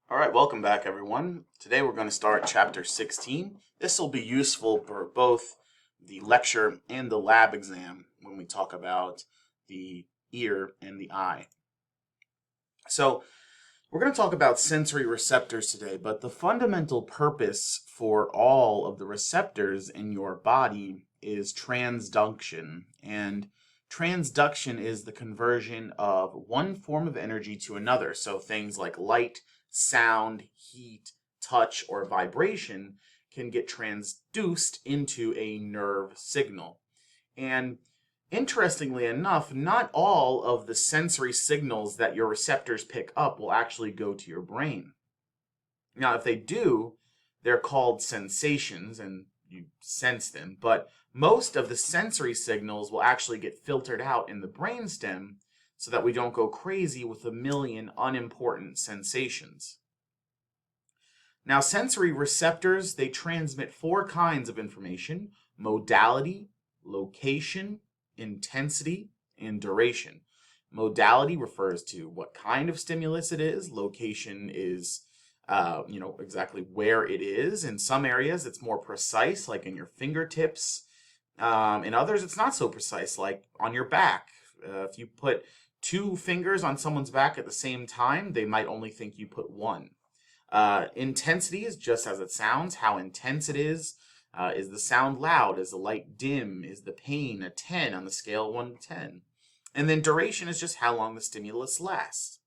All right, welcome back, everyone. Today we're going to start chapter 16. This will be useful for both the lecture and the lab exam when we talk about the ear and the eye. So, we're going to talk about sensory receptors today, but the fundamental purpose for all of the receptors in your body is transduction. And transduction is the conversion of one form of energy to another. So things like light, sound, heat, touch, or vibration can get transduced into a nerve signal. And interestingly enough, not all of the sensory signals that your receptors pick up will actually go to your brain. Now, if they do, they're called sensations and you sense them, but most of the sensory signals will actually get filtered out in the brainstem so that we don't go crazy with a million unimportant sensations. Now, sensory receptors, they transmit four kinds of information: modality, location, intensity, and duration. Modality refers to what kind of stimulus it is. Location is, exactly where it is. In some areas, it's more precise, like in your fingertips. In others, it's not so precise, like on your back. If you put two fingers on someone's back at the same time, they might only think you put one. Intensity is just as it sounds, how intense it is. Is the sound loud? Is the light dim? Is the pain a 10 on the scale of 1 to 10? And then duration is just how long the stimulus lasts.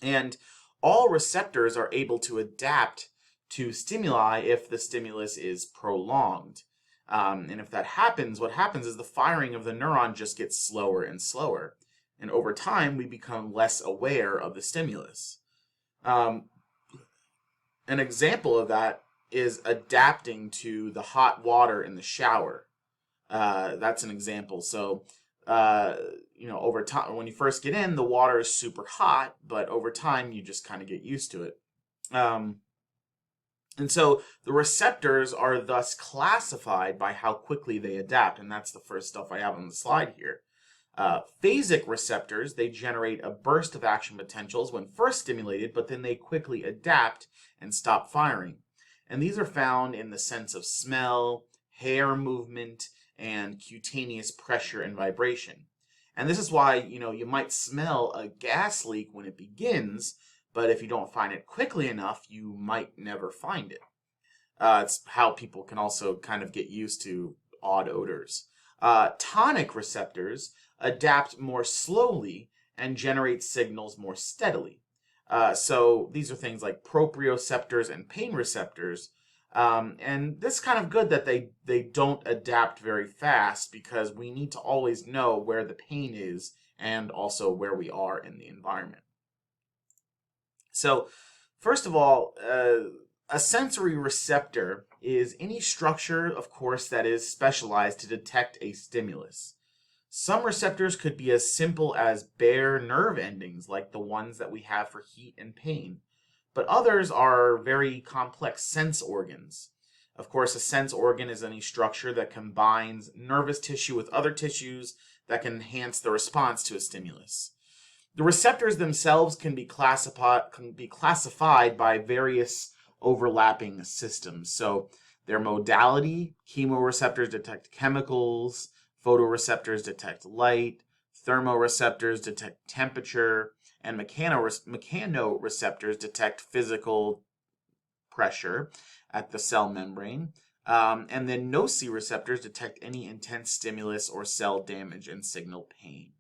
And all receptors are able to adapt to stimuli if the stimulus is prolonged. And if that happens, what happens is the firing of the neuron just gets slower and slower. And over time, we become less aware of the stimulus. An example of that is adapting to the hot water in the shower. That's an example. So, over time, when you first get in, the water is super hot, but over time, you just kind of get used to it. And so the receptors are thus classified by how quickly they adapt, and that's the first stuff I have on the slide here. Phasic receptors, they generate a burst of action potentials when first stimulated, but then they quickly adapt and stop firing. And these are found in the sense of smell, hair movement, and cutaneous pressure and vibration. And this is why, you might smell a gas leak when it begins, but if you don't find it quickly enough, you might never find it. It's how people can also kind of get used to odd odors. Tonic receptors adapt more slowly and generate signals more steadily. So these are things like proprioceptors and pain receptors. And this is kind of good that they don't adapt very fast, because we need to always know where the pain is and also where we are in the environment. So, first of all, a sensory receptor is any structure, of course, that is specialized to detect a stimulus. Some receptors could be as simple as bare nerve endings, like the ones that we have for heat and pain, but others are very complex sense organs. Of course, a sense organ is any structure that combines nervous tissue with other tissues that can enhance the response to a stimulus. The receptors themselves can be classified by various overlapping systems. So their modality: chemoreceptors detect chemicals, photoreceptors detect light, thermoreceptors detect temperature, and mechanoreceptors detect physical pressure at the cell membrane. And then nociceptors detect any intense stimulus or cell damage and signal pain.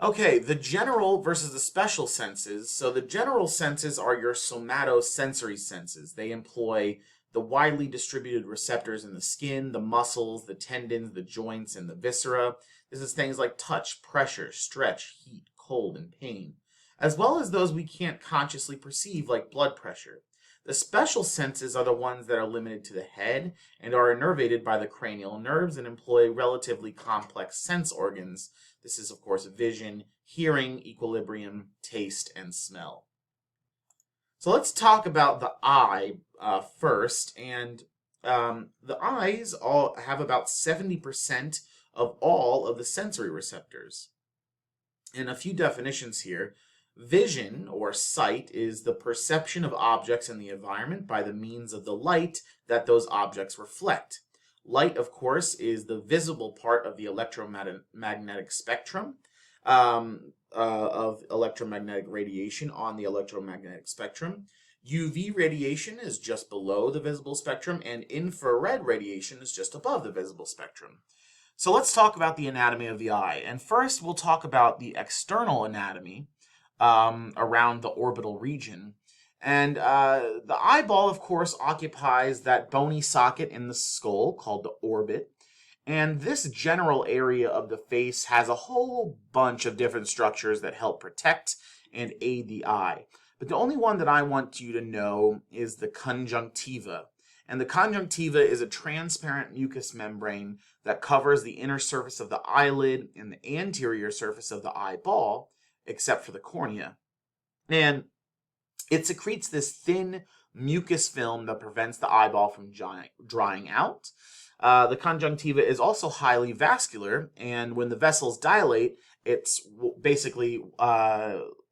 Okay, the general versus the special senses. So the general senses are your somatosensory senses. They employ the widely distributed receptors in the skin, the muscles, the tendons, the joints, and the viscera. This is things like touch, pressure, stretch, heat, cold, and pain, as well as those we can't consciously perceive, like blood pressure. The special senses are the ones that are limited to the head and are innervated by the cranial nerves and employ relatively complex sense organs. This is, of course, vision, hearing, equilibrium, taste, and smell. So let's talk about the eye first. And the eyes all have about 70% of all of the sensory receptors. And a few definitions here. Vision, or sight, is the perception of objects in the environment by the means of the light that those objects reflect. Light, of course, is the visible part of the electromagnetic spectrum, of electromagnetic radiation on the electromagnetic spectrum. UV radiation is just below the visible spectrum, and infrared radiation is just above the visible spectrum. So let's talk about the anatomy of the eye. And first, we'll talk about the external anatomy around the orbital region. And the eyeball, of course, occupies that bony socket in the skull called the orbit. And this general area of the face has a whole bunch of different structures that help protect and aid the eye. But the only one that I want you to know is the conjunctiva. And the conjunctiva is a transparent mucous membrane that covers the inner surface of the eyelid and the anterior surface of the eyeball, except for the cornea. And it secretes this thin mucus film that prevents the eyeball from drying out. The conjunctiva is also highly vascular, and when the vessels dilate, it's basically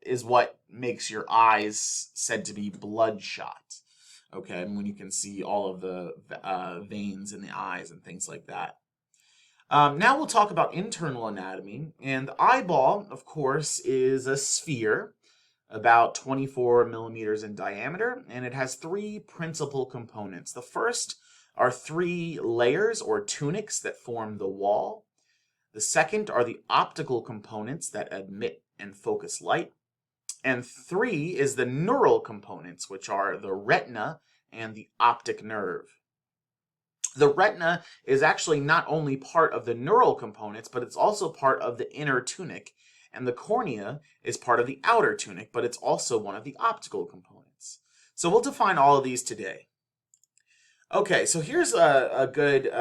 is what makes your eyes said to be bloodshot. Okay, and when you can see all of the veins in the eyes and things like that. Now we'll talk about internal anatomy, and the eyeball, of course, is a sphere about 24 millimeters in diameter, and it has three principal components. The first are three layers or tunics that form the wall. The second are the optical components that admit and focus light. And three is the neural components, which are the retina and the optic nerve. The retina is actually not only part of the neural components, but it's also part of the inner tunic. And the cornea is part of the outer tunic, but it's also one of the optical components. So we'll define all of these today. Okay, so here's a good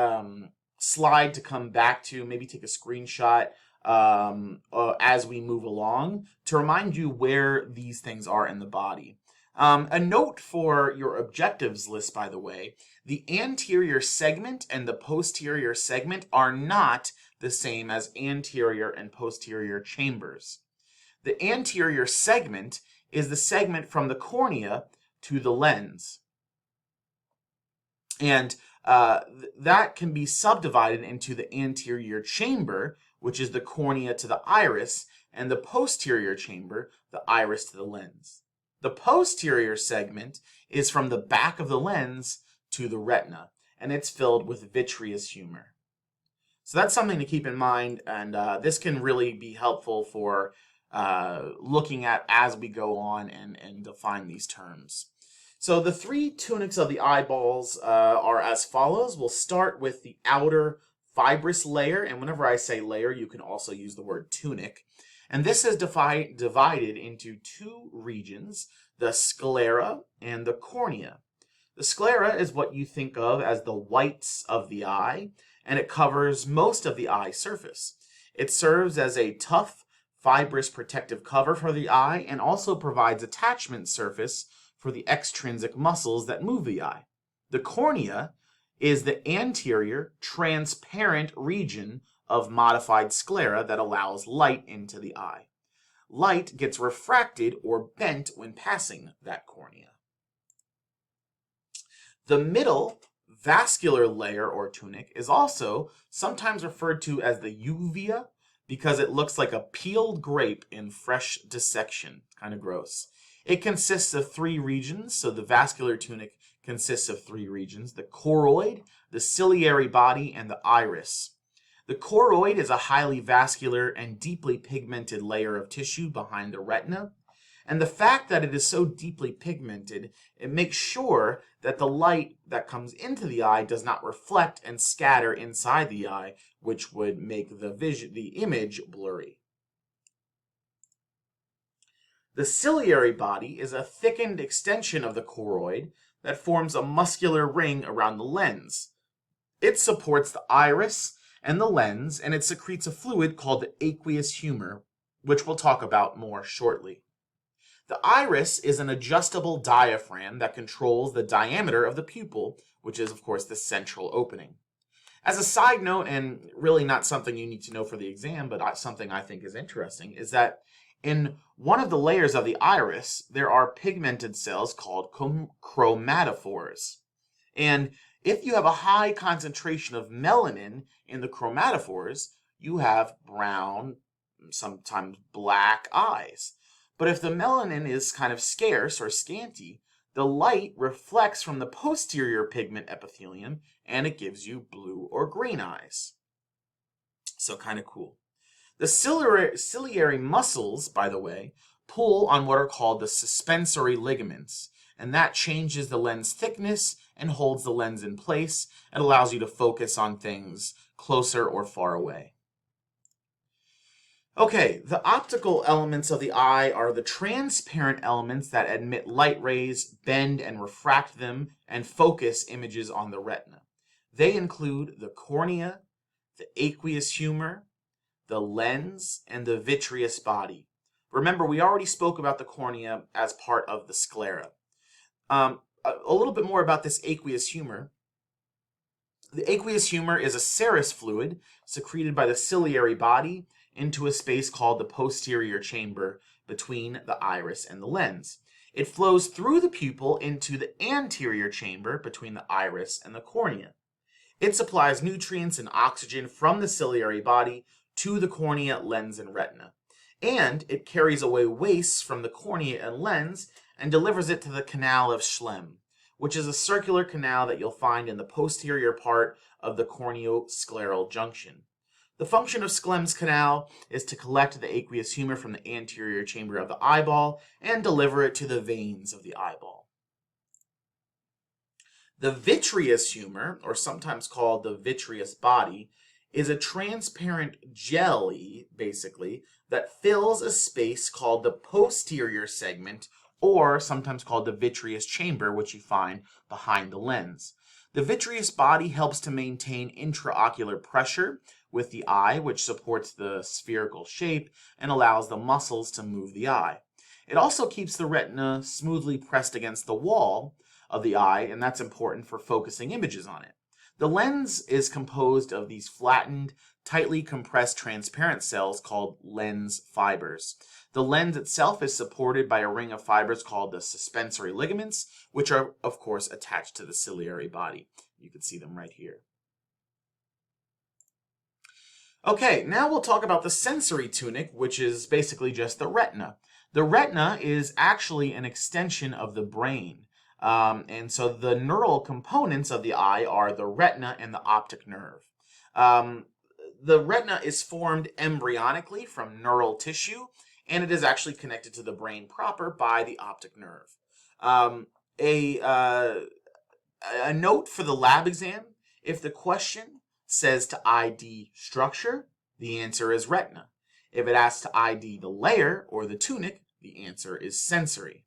slide to come back to, maybe take a screenshot as we move along to remind you where these things are in the body. A note for your objectives list, by the way, the anterior segment and the posterior segment are not the same as anterior and posterior chambers. The anterior segment is the segment from the cornea to the lens. And that can be subdivided into the anterior chamber, which is the cornea to the iris, and the posterior chamber, the iris to the lens. The posterior segment is from the back of the lens to the retina, and it's filled with vitreous humor. So that's something to keep in mind, and this can really be helpful for looking at as we go on and define these terms. So the three tunics of the eyeballs are as follows. We'll start with the outer fibrous layer, and whenever I say layer, you can also use the word tunic. And this is divided into two regions, the sclera and the cornea. The sclera is what you think of as the whites of the eye, and it covers most of the eye surface. It serves as a tough, fibrous protective cover for the eye and also provides attachment surface for the extrinsic muscles that move the eye. The cornea is the anterior, transparent region of modified sclera that allows light into the eye. Light gets refracted or bent when passing that cornea. The middle vascular layer or tunic is also sometimes referred to as the uvea because it looks like a peeled grape in fresh dissection. Kind of gross. It consists of three regions, so the vascular tunic consists of three regions: the choroid, the ciliary body, and the iris. The choroid is a highly vascular and deeply pigmented layer of tissue behind the retina. And the fact that it is so deeply pigmented, it makes sure that the light that comes into the eye does not reflect and scatter inside the eye, which would make the image blurry. The ciliary body is a thickened extension of the choroid that forms a muscular ring around the lens. It supports the iris and the lens, and it secretes a fluid called the aqueous humor, which we'll talk about more shortly. The iris is an adjustable diaphragm that controls the diameter of the pupil, which is, of course, the central opening. As a side note, and really not something you need to know for the exam, but something I think is interesting, is that In one of the layers of the iris, there are pigmented cells called chromatophores. And if you have a high concentration of melanin in the chromatophores, you have brown, sometimes black eyes. But if the melanin is kind of scarce or scanty, the light reflects from the posterior pigment epithelium and it gives you blue or green eyes. So kind of cool. The ciliary muscles, by the way, pull on what are called the suspensory ligaments, and that changes the lens thickness and holds the lens in place and allows you to focus on things closer or far away. Okay, the optical elements of the eye are the transparent elements that emit light rays, bend and refract them, and focus images on the retina. They include the cornea, the aqueous humor, the lens, and the vitreous body. Remember, we already spoke about the cornea as part of the sclera. A little bit more about this aqueous humor. The aqueous humor is a serous fluid secreted by the ciliary body into a space called the posterior chamber between the iris and the lens. It flows through the pupil into the anterior chamber between the iris and the cornea. It supplies nutrients and oxygen from the ciliary body to the cornea, lens, and retina. And it carries away waste from the cornea and lens and delivers it to the canal of Schlemm, which is a circular canal that you'll find in the posterior part of the corneoscleral junction. The function of Schlemm's canal is to collect the aqueous humor from the anterior chamber of the eyeball and deliver it to the veins of the eyeball. The vitreous humor, or sometimes called the vitreous body, is a transparent jelly, basically, that fills a space called the posterior segment, or sometimes called the vitreous chamber, which you find behind the lens. The vitreous body helps to maintain intraocular pressure with the eye, which supports the spherical shape and allows the muscles to move the eye. It also keeps the retina smoothly pressed against the wall of the eye, and that's important for focusing images on it. The lens is composed of these flattened, tightly compressed transparent cells called lens fibers. The lens itself is supported by a ring of fibers called the suspensory ligaments, which are, of course, attached to the ciliary body. You can see them right here. Okay, now we'll talk about the sensory tunic, which is basically just the retina. The retina is actually an extension of the brain. And so the neural components of the eye are the retina and the optic nerve. The retina is formed embryonically from neural tissue, and it is actually connected to the brain proper by the optic nerve. A note for the lab exam: if the question says to ID structure, the answer is retina. If it asks to ID the layer or the tunic, the answer is sensory.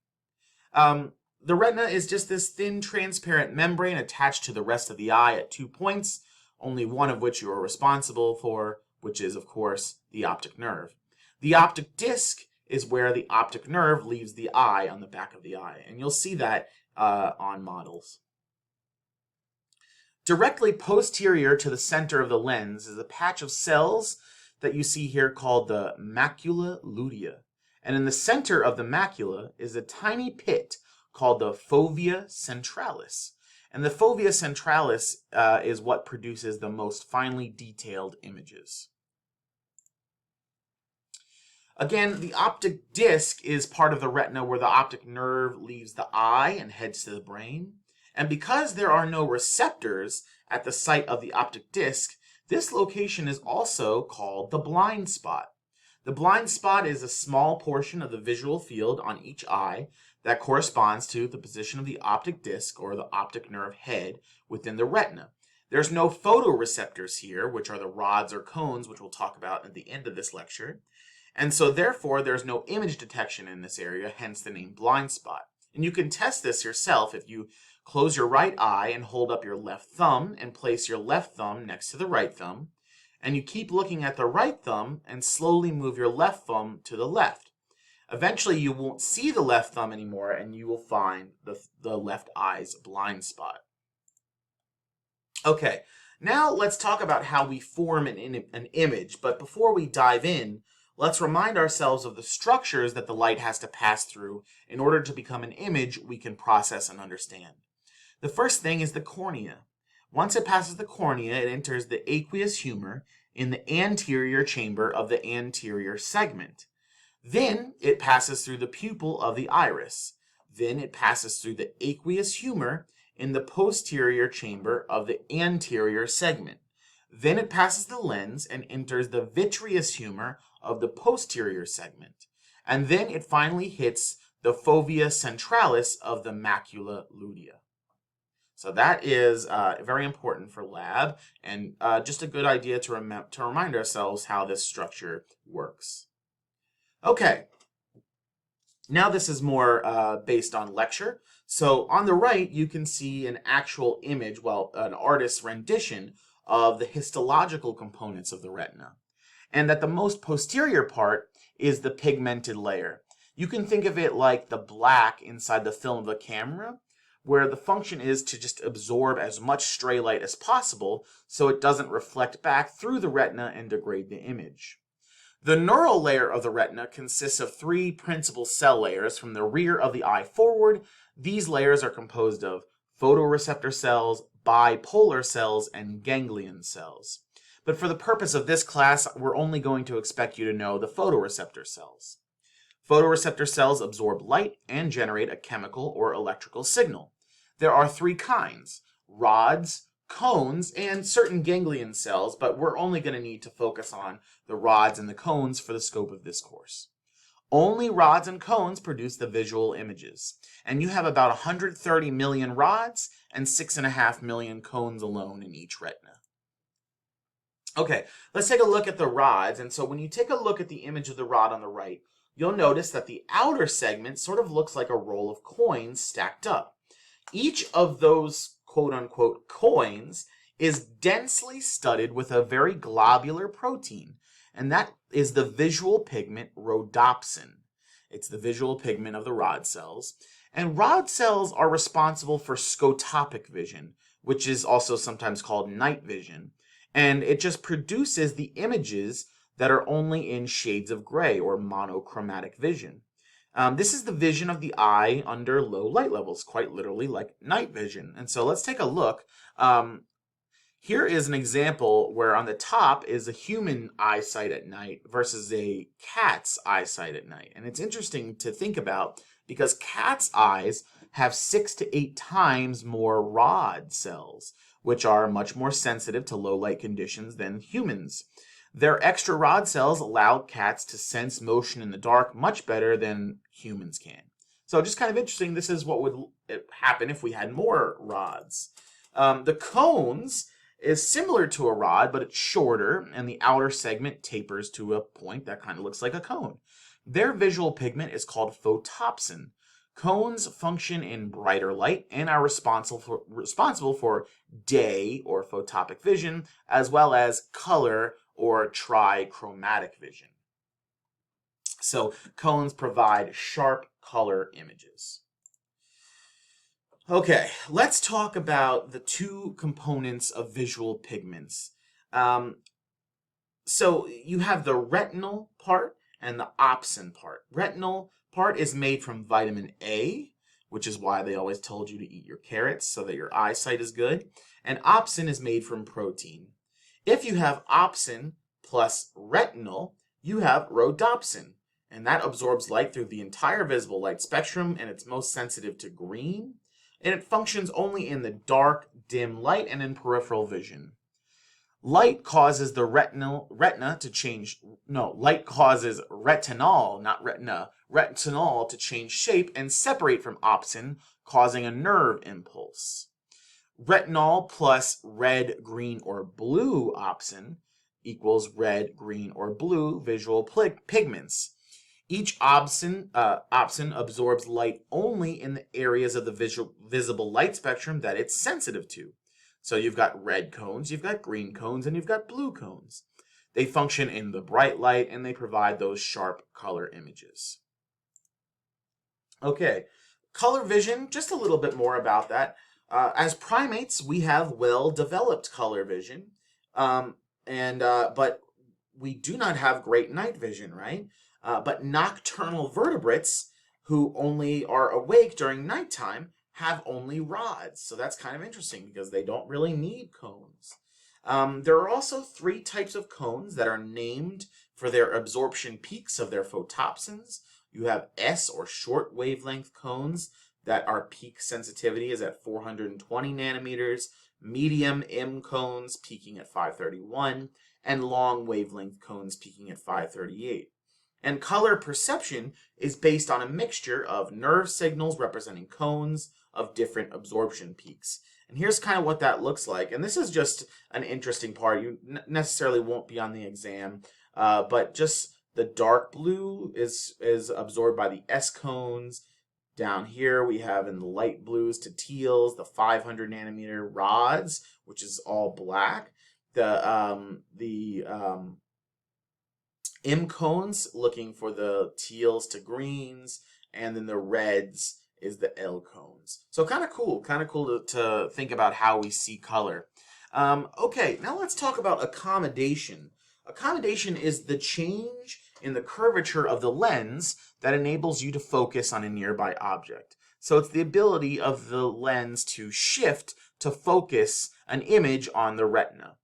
The retina is just this thin, transparent membrane attached to the rest of the eye at 2 points, only one of which you are responsible for, which is, of course, the optic nerve. The optic disc is where the optic nerve leaves the eye on the back of the eye, and you'll see that on models. Directly posterior to the center of the lens is a patch of cells that you see here called the macula lutea. And in the center of the macula is a tiny pit called the fovea centralis. And the fovea centralis is what produces the most finely detailed images. Again, the optic disc is part of the retina where the optic nerve leaves the eye and heads to the brain. And because there are no receptors at the site of the optic disc, this location is also called the blind spot. The blind spot is a small portion of the visual field on each eye that corresponds to the position of the optic disc or the optic nerve head within the retina. There's no photoreceptors here, which are the rods or cones, which we'll talk about at the end of this lecture. And so therefore, there's no image detection in this area, hence the name blind spot. And you can test this yourself if you close your right eye and hold up your left thumb and place your left thumb next to the right thumb. And you keep looking at the right thumb and slowly move your left thumb to the left. Eventually, you won't see the left thumb anymore and you will find the left eye's blind spot. Okay, now let's talk about how we form an image. But before we dive in, let's remind ourselves of the structures that the light has to pass through in order to become an image we can process and understand. The first thing is the cornea. Once it passes the cornea, it enters the aqueous humor in the anterior chamber of the anterior segment. Then it passes through the pupil of the iris. Then it passes through the aqueous humor in the posterior chamber of the anterior segment. Then it passes the lens and enters the vitreous humor of the posterior segment. And then it finally hits the fovea centralis of the macula lutea. So that is very important for lab, and just a good idea to remind ourselves how this structure works. Okay, now this is more based on lecture. So on the right, you can see an actual image, well, an artist's rendition of the histological components of the retina. And that the most posterior part is the pigmented layer. You can think of it like the black inside the film of a camera, where the function is to just absorb as much stray light as possible so it doesn't reflect back through the retina and degrade the image. The neural layer of the retina consists of three principal cell layers from the rear of the eye forward. These layers are composed of photoreceptor cells, bipolar cells, and ganglion cells. But for the purpose of this class, we're only going to expect you to know the photoreceptor cells. Photoreceptor cells absorb light and generate a chemical or electrical signal. There are three kinds: rods, cones, and certain ganglion cells, but we're only going to need to focus on the rods and the cones for the scope of this course. Only rods and cones produce the visual images, and you have about 130 million rods and 6.5 million cones alone in each retina. Okay, let's take a look at the rods. And so when you take a look at the image of the rod on the right, you'll notice that the outer segment sort of looks like a roll of coins stacked up. Each of those quote-unquote coins is densely studded with a very globular protein, and that is the visual pigment rhodopsin. It's the visual pigment of the rod cells, and rod cells are responsible for scotopic vision, which is also sometimes called night vision, and it just produces the images that are only in shades of gray or monochromatic vision. This is the vision of the eye under low light levels, quite literally like night vision. And so let's take a look. Here is an example where on the top is a human eyesight at night versus a cat's eyesight at night. And it's interesting to think about because cats' eyes have 6 to 8 times more rod cells, which are much more sensitive to low light conditions than humans. Their extra rod cells allow cats to sense motion in the dark much better than humans can. So just kind of interesting, this is what would happen if we had more rods. The cones is similar to a rod, but it's shorter, and the outer segment tapers to a point that kind of looks like a cone. Their visual pigment is called photopsin. Cones function in brighter light and are responsible for day or photopic vision, as well as color or trichromatic vision. So cones provide sharp color images. Okay, let's talk about the two components of visual pigments. So you have the retinal part and the opsin part. Retinal part is made from vitamin A, which is why they always told you to eat your carrots so that your eyesight is good. And opsin is made from protein. If you have opsin plus retinal, you have rhodopsin, and that absorbs light through the entire visible light spectrum, and it's most sensitive to green, and it functions only in the dark, dim light and in peripheral vision. Light causes the retinol to change shape and separate from opsin, causing a nerve impulse. Retinol plus red, green, or blue opsin equals red, green, or blue visual pigments. Each opsin absorbs light only in the areas of the visible light spectrum that it's sensitive to. So you've got red cones, you've got green cones, and you've got blue cones. They function in the bright light and they provide those sharp color images. Okay, color vision, just a little bit more about that. As primates, we have well-developed color vision, but we do not have great night vision, right? But nocturnal vertebrates who only are awake during nighttime have only rods. So that's kind of interesting because they don't really need cones. There are also 3 types of cones that are named for their absorption peaks of their photopsins. You have S or short wavelength cones that our peak sensitivity is at 420 nanometers, medium M cones peaking at 531, and long wavelength cones peaking at 538. And color perception is based on a mixture of nerve signals representing cones of different absorption peaks. And here's kind of what that looks like. And this is just an interesting part. You necessarily won't be on the exam, but just the dark blue is absorbed by the S cones. Down here we have in the light blues to teals, the 500 nanometer rods, which is all black. The M cones looking for the teals to greens, and then the reds is the L cones. So kind of cool to think about how we see color. Okay, now let's talk about accommodation. Accommodation is the change in the curvature of the lens that enables you to focus on a nearby object. So it's the ability of the lens to shift to focus an image on the retina.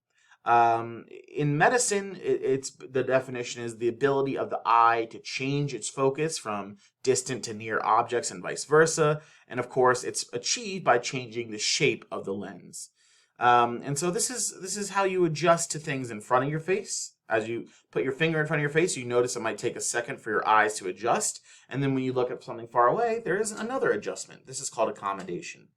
In medicine, the definition is the ability of the eye to change its focus from distant to near objects and vice versa. And of course, it's achieved by changing the shape of the lens. And so this is how you adjust to things in front of your face. As you put your finger in front of your face, you notice it might take a second for your eyes to adjust. And then when you look at something far away, there is another adjustment. This is called accommodation.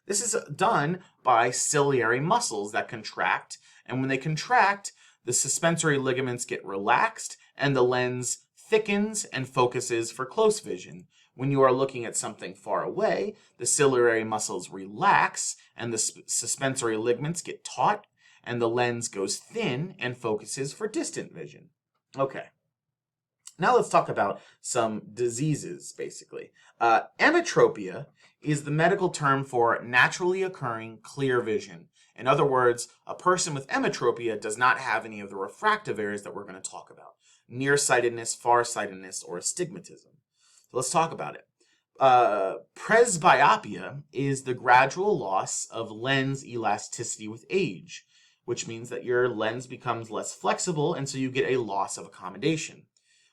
This is done by ciliary muscles that contract, and when they contract, the suspensory ligaments get relaxed and the lens thickens and focuses for close vision. When you are looking at something far away, the ciliary muscles relax and the suspensory ligaments get taut and the lens goes thin and focuses for distant vision. Okay. Now let's talk about some diseases, basically. Emmetropia is the medical term for naturally occurring clear vision. In other words, a person with emmetropia does not have any of the refractive errors that we're going to talk about. Nearsightedness, farsightedness, or astigmatism. So let's talk about it. Presbyopia is the gradual loss of lens elasticity with age, which means that your lens becomes less flexible and so you get a loss of accommodation.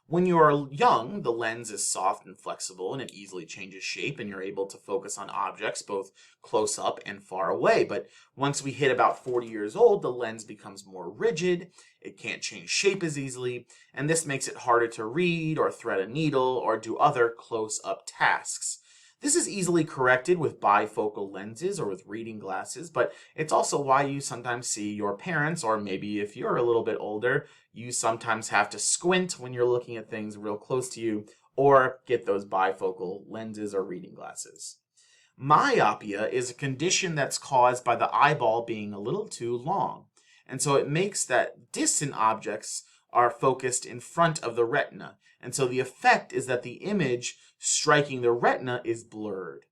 When you are young, the lens is soft and flexible and it easily changes shape and you're able to focus on objects both close up and far away. But once we hit about 40 years old, the lens becomes more rigid, it can't change shape as easily, and this makes it harder to read or thread a needle or do other close-up tasks. This is easily corrected with bifocal lenses or with reading glasses, but it's also why you sometimes see your parents, or maybe if you're a little bit older, you sometimes have to squint when you're looking at things real close to you, or get those bifocal lenses or reading glasses. Myopia is a condition that's caused by the eyeball being a little too long, and so it makes that distant objects are focused in front of the retina, and so the effect is that the image striking the retina is blurred.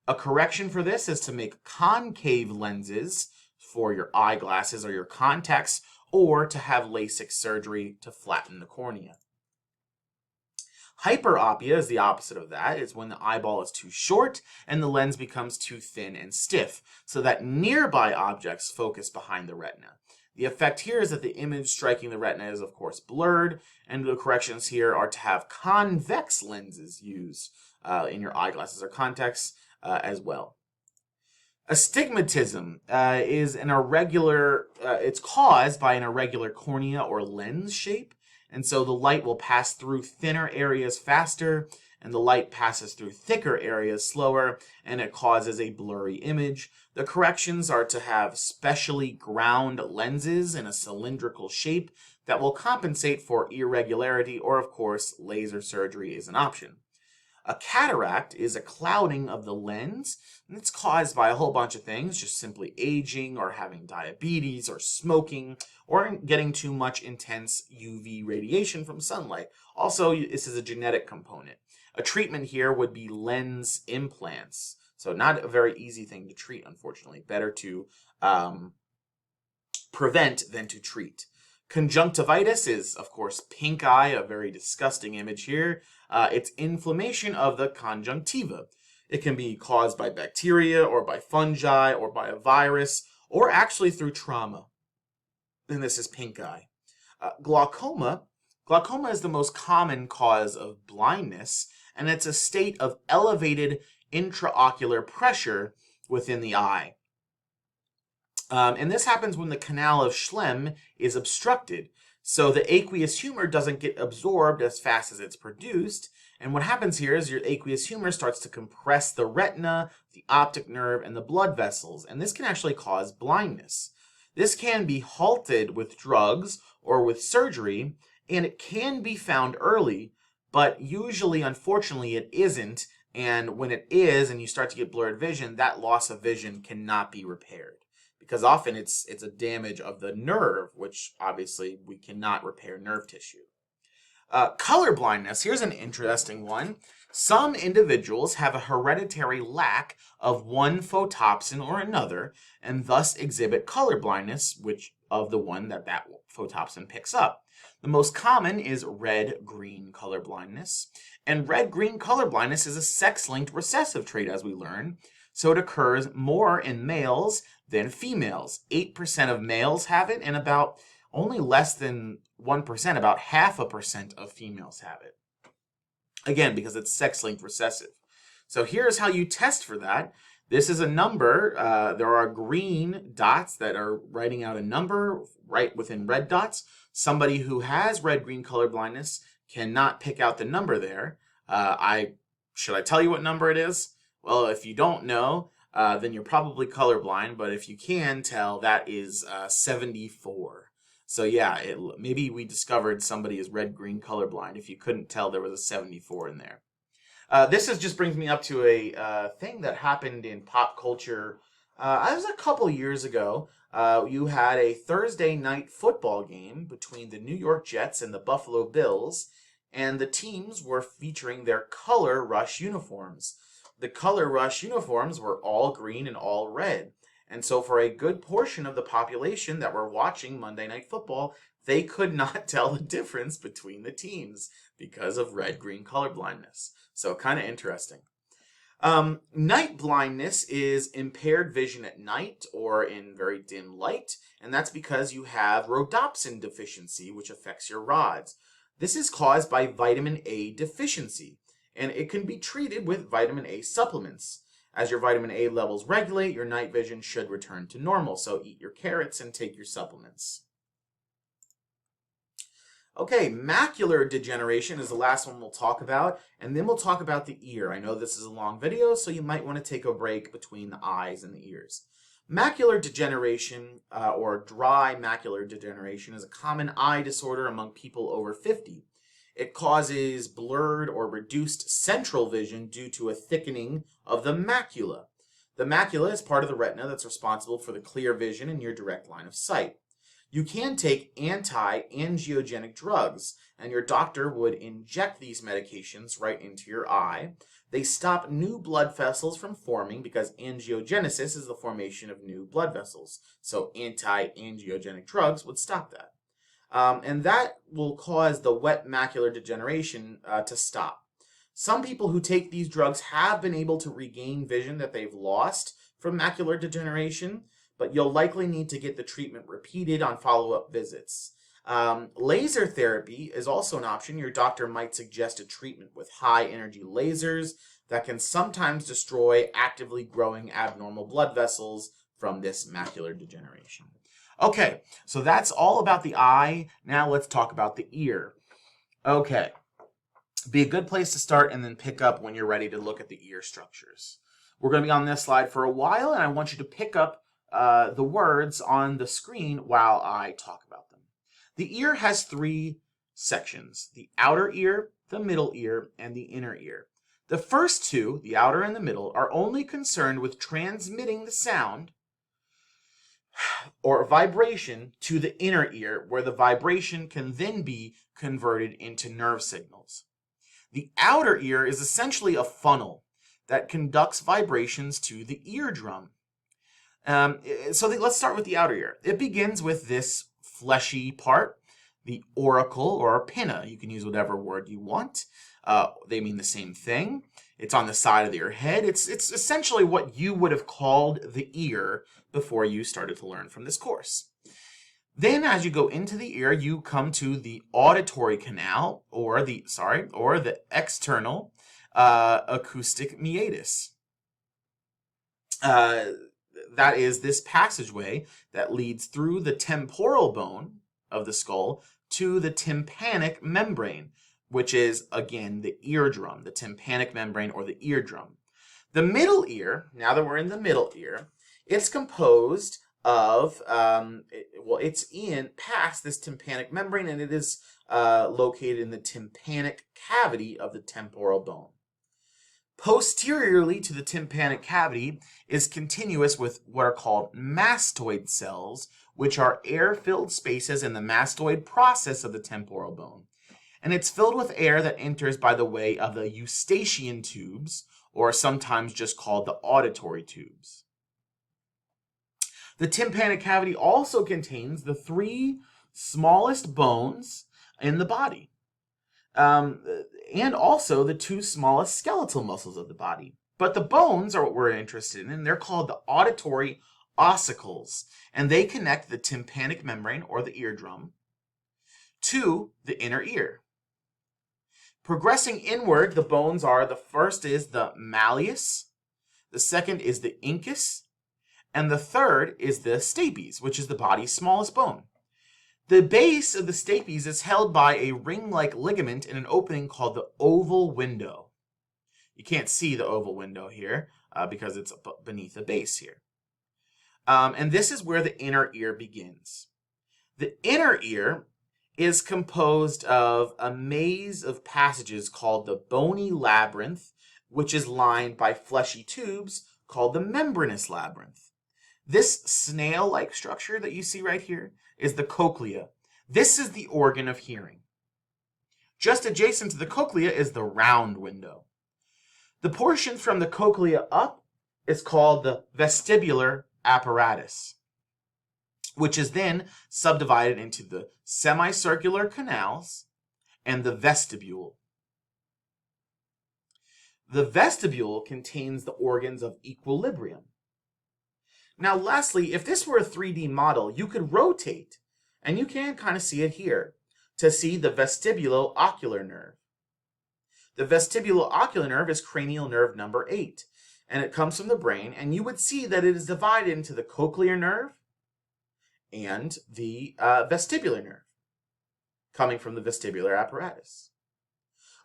A correction for this is to make concave lenses for your eyeglasses or your contacts, or to have LASIK surgery to flatten the cornea. Hyperopia is the opposite of that. It's when the eyeball is too short and the lens becomes too thin and stiff, so that nearby objects focus behind the retina. The effect here is that the image striking the retina is, of course, blurred, and the corrections here are to have convex lenses used in your eyeglasses or contacts as well. Astigmatism is an irregular, it's caused by an irregular cornea or lens shape, and so the light will pass through thinner areas faster, and the light passes through thicker areas slower, and it causes a blurry image. The corrections are to have specially ground lenses in a cylindrical shape that will compensate for irregularity, or of course, laser surgery is an option. A cataract is a clouding of the lens, and it's caused by a whole bunch of things, just simply aging or having diabetes or smoking or getting too much intense UV radiation from sunlight. Also, this is a genetic component. A treatment here would be lens implants. So not a very easy thing to treat, unfortunately. Better to prevent than to treat. Conjunctivitis is, of course, pink eye, a very disgusting image here. It's inflammation of the conjunctiva. It can be caused by bacteria or by fungi or by a virus or actually through trauma. And this is pink eye. Glaucoma. Glaucoma is the most common cause of blindness, and it's a state of elevated intraocular pressure within the eye. And this happens when the canal of Schlemm is obstructed. So the aqueous humor doesn't get absorbed as fast as it's produced. And what happens here is your aqueous humor starts to compress the retina, the optic nerve, and the blood vessels. And this can actually cause blindness. This can be halted with drugs or with surgery, and it can be found early, but usually, unfortunately, it isn't. And when it is, and you start to get blurred vision, that loss of vision cannot be repaired. Because often it's a damage of the nerve, which obviously we cannot repair nerve tissue. Color blindness, here's an interesting one. Some individuals have a hereditary lack of one photopsin or another, and thus exhibit color blindness, which of the one that photopsin picks up. The most common is red-green color blindness, and red-green color blindness is a sex-linked recessive trait, as we learn. So it occurs more in males than females. 8% of males have it, and about only less than 1%, about 0.5% of females have it. Again, because it's sex-linked recessive. So here's how you test for that. This is a number. There are green dots that are writing out a number right within red dots. Somebody who has red-green color blindness cannot pick out the number there. Should I tell you what number it is? Well, if you don't know, then you're probably colorblind, but if you can tell, that is 74. So yeah, maybe we discovered somebody is red-green colorblind if you couldn't tell there was a 74 in there. This just brings me up to a thing that happened in pop culture. It was a couple years ago. You had a Thursday night football game between the New York Jets and the Buffalo Bills, and the teams were featuring their color rush uniforms. The color rush uniforms were all green and all red. And so for a good portion of the population that were watching Monday Night Football, they could not tell the difference between the teams because of red-green color blindness. So kind of interesting. Night blindness is impaired vision at night or in very dim light, and that's because you have rhodopsin deficiency, which affects your rods. This is caused by vitamin A deficiency, and it can be treated with vitamin A supplements. As your vitamin A levels regulate, your night vision should return to normal, so eat your carrots and take your supplements. Okay, macular degeneration is the last one we'll talk about, and then we'll talk about the ear. I know this is a long video, so you might want to take a break between the eyes and the ears. Macular degeneration, or dry macular degeneration, is a common eye disorder among people over 50. It causes blurred or reduced central vision due to a thickening of the macula. The macula is part of the retina that's responsible for the clear vision in your direct line of sight. You can take anti-angiogenic drugs, and your doctor would inject these medications right into your eye. They stop new blood vessels from forming because angiogenesis is the formation of new blood vessels. So anti-angiogenic drugs would stop that. And that will cause the wet macular degeneration to stop. Some people who take these drugs have been able to regain vision that they've lost from macular degeneration, but you'll likely need to get the treatment repeated on follow-up visits. Laser therapy is also an option. Your doctor might suggest a treatment with high-energy lasers that can sometimes destroy actively growing abnormal blood vessels from this macular degeneration. Okay, so that's all about the eye. Now let's talk about the ear. Okay, be a good place to start and then pick up when you're ready to look at the ear structures. We're going to be on this slide for a while, and I want you to pick up the words on the screen while I talk about them. The ear has three sections: the outer ear, the middle ear, and the inner ear. The first two, the outer and the middle, are only concerned with transmitting the sound or vibration to the inner ear, where the vibration can then be converted into nerve signals. The outer ear is essentially a funnel that conducts vibrations to the eardrum. Let's start with the outer ear. It begins with this fleshy part, the auricle or pinna. You can use whatever word you want. They mean the same thing. It's on the side of your head. It's essentially what you would have called the ear before you started to learn from this course. Then as you go into the ear, you come to the auditory canal, or the external acoustic meatus. That is this passageway that leads through the temporal bone of the skull to the tympanic membrane, which is, again, the eardrum, the tympanic membrane or the eardrum. The middle ear, now that we're in the middle ear, it's composed of, it's past this tympanic membrane, and it is located in the tympanic cavity of the temporal bone. Posteriorly to the tympanic cavity is continuous with what are called mastoid cells, which are air-filled spaces in the mastoid process of the temporal bone. And it's filled with air that enters by the way of the eustachian tubes, or sometimes just called the auditory tubes. The tympanic cavity also contains the 3 smallest bones in the body, and also the 2 smallest skeletal muscles of the body. But the bones are what we're interested in, and they're called the auditory ossicles, and they connect the tympanic membrane, or the eardrum, to the inner ear. Progressing inward, the bones are, the first is the malleus, the second is the incus, and the third is the stapes, which is the body's smallest bone. The base of the stapes is held by a ring-like ligament in an opening called the oval window. You can't see the oval window here because it's beneath the base here. And this is where the inner ear begins. The inner ear is composed of a maze of passages called the bony labyrinth, which is lined by fleshy tubes called the membranous labyrinth. This snail-like structure that you see right here is the cochlea. This is the organ of hearing. Just adjacent to the cochlea is the round window. The portion from the cochlea up is called the vestibular apparatus, which is then subdivided into the semicircular canals and the vestibule. The vestibule contains the organs of equilibrium. Now, lastly, if this were a 3D model, you could rotate, and you can kind of see it here, to see the vestibulo-ocular nerve. The vestibulo-ocular nerve is cranial nerve number 8, and it comes from the brain, and you would see that it is divided into the cochlear nerve and the vestibular nerve, coming from the vestibular apparatus.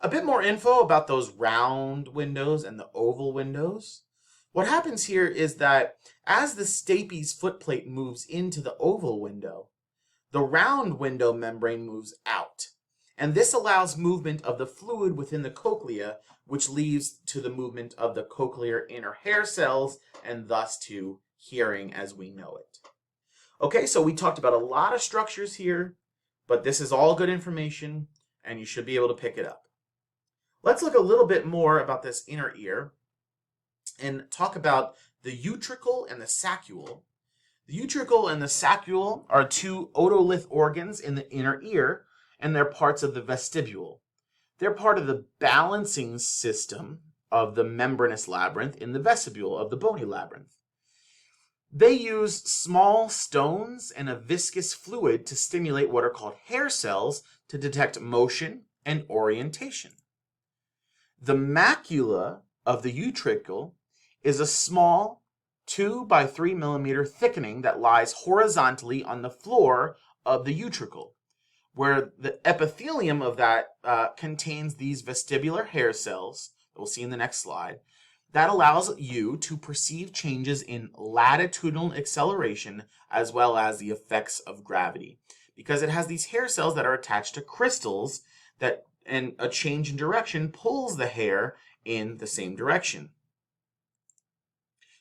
A bit more info about those round windows and the oval windows. What happens here is that as the stapes footplate moves into the oval window, the round window membrane moves out. And this allows movement of the fluid within the cochlea, which leads to the movement of the cochlear inner hair cells, and thus to hearing as we know it. Okay, so we talked about a lot of structures here, but this is all good information, and you should be able to pick it up. Let's look a little bit more about this inner ear and talk about the utricle and the saccule. The utricle and the saccule are 2 otolith organs in the inner ear, and they're parts of the vestibule. They're part of the balancing system of the membranous labyrinth in the vestibule of the bony labyrinth. They use small stones and a viscous fluid to stimulate what are called hair cells to detect motion and orientation. The macula of the utricle is a small 2 by 3 millimeter thickening that lies horizontally on the floor of the utricle, where the epithelium of that contains these vestibular hair cells that we'll see in the next slide. That allows you to perceive changes in latitudinal acceleration as well as the effects of gravity, because it has these hair cells that are attached to crystals that, and a change in direction pulls the hair in the same direction.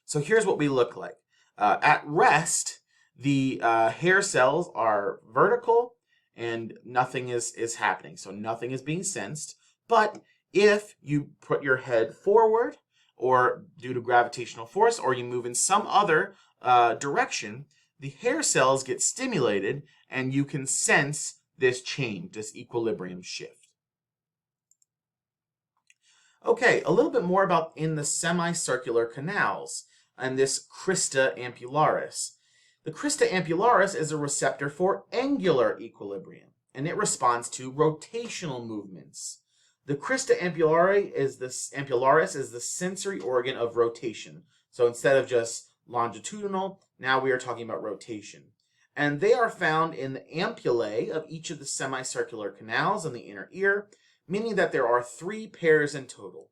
So here's what we look like. At rest, the hair cells are vertical and nothing is happening. So nothing is being sensed. But if you put your head forward, or due to gravitational force, or you move in some other direction, the hair cells get stimulated and you can sense this change, this equilibrium shift. Okay, a little bit more about in the semicircular canals and this crista ampullaris. The crista ampullaris is a receptor for angular equilibrium, and it responds to rotational movements. The crista ampullaris is the sensory organ of rotation. So instead of just longitudinal, now we are talking about rotation. And they are found in the ampullae of each of the semicircular canals in the inner ear, meaning that there are 3 pairs in total.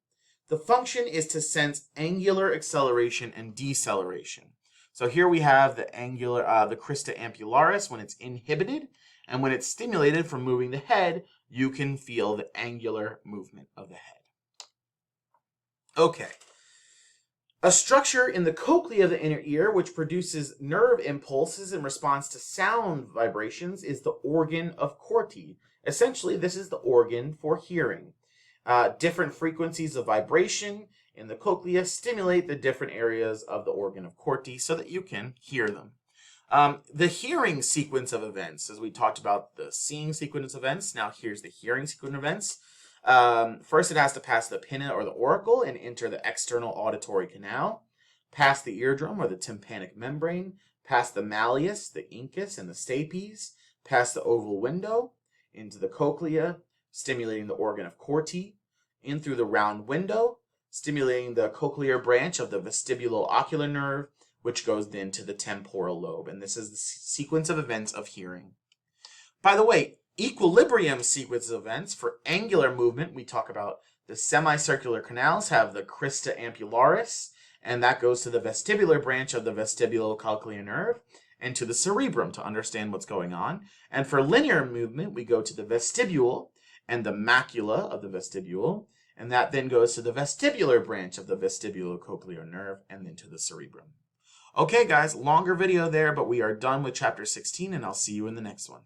The function is to sense angular acceleration and deceleration. So here we have the crista ampullaris when it's inhibited, and when it's stimulated from moving the head, you can feel the angular movement of the head. Okay. A structure in the cochlea of the inner ear which produces nerve impulses in response to sound vibrations is the organ of CORTI. Essentially, this is the organ for hearing. Different frequencies of vibration in the cochlea stimulate the different areas of the organ of CORTI so that you can hear them. The hearing sequence of events, as we talked about the seeing sequence of events, now here's the hearing sequence of events. First, it has to pass the pinna or the auricle and enter the external auditory canal, pass the eardrum or the tympanic membrane, pass the malleus, the incus, and the stapes, pass the oval window into the cochlea, stimulating the organ of CORTI, in through the round window, stimulating the cochlear branch of the vestibulo-ocular nerve, which goes then to the temporal lobe. And this is the sequence of events of hearing. By the way, equilibrium sequence of events for angular movement, we talk about the semicircular canals have the crista ampullaris, and that goes to the vestibular branch of the vestibulo-cochlear nerve and to the cerebrum to understand what's going on. And for linear movement, we go to the vestibule and the macula of the vestibule, and that then goes to the vestibular branch of the vestibulo-cochlear nerve and then to the cerebrum. Okay, guys, longer video there, but we are done with chapter 16, and I'll see you in the next one.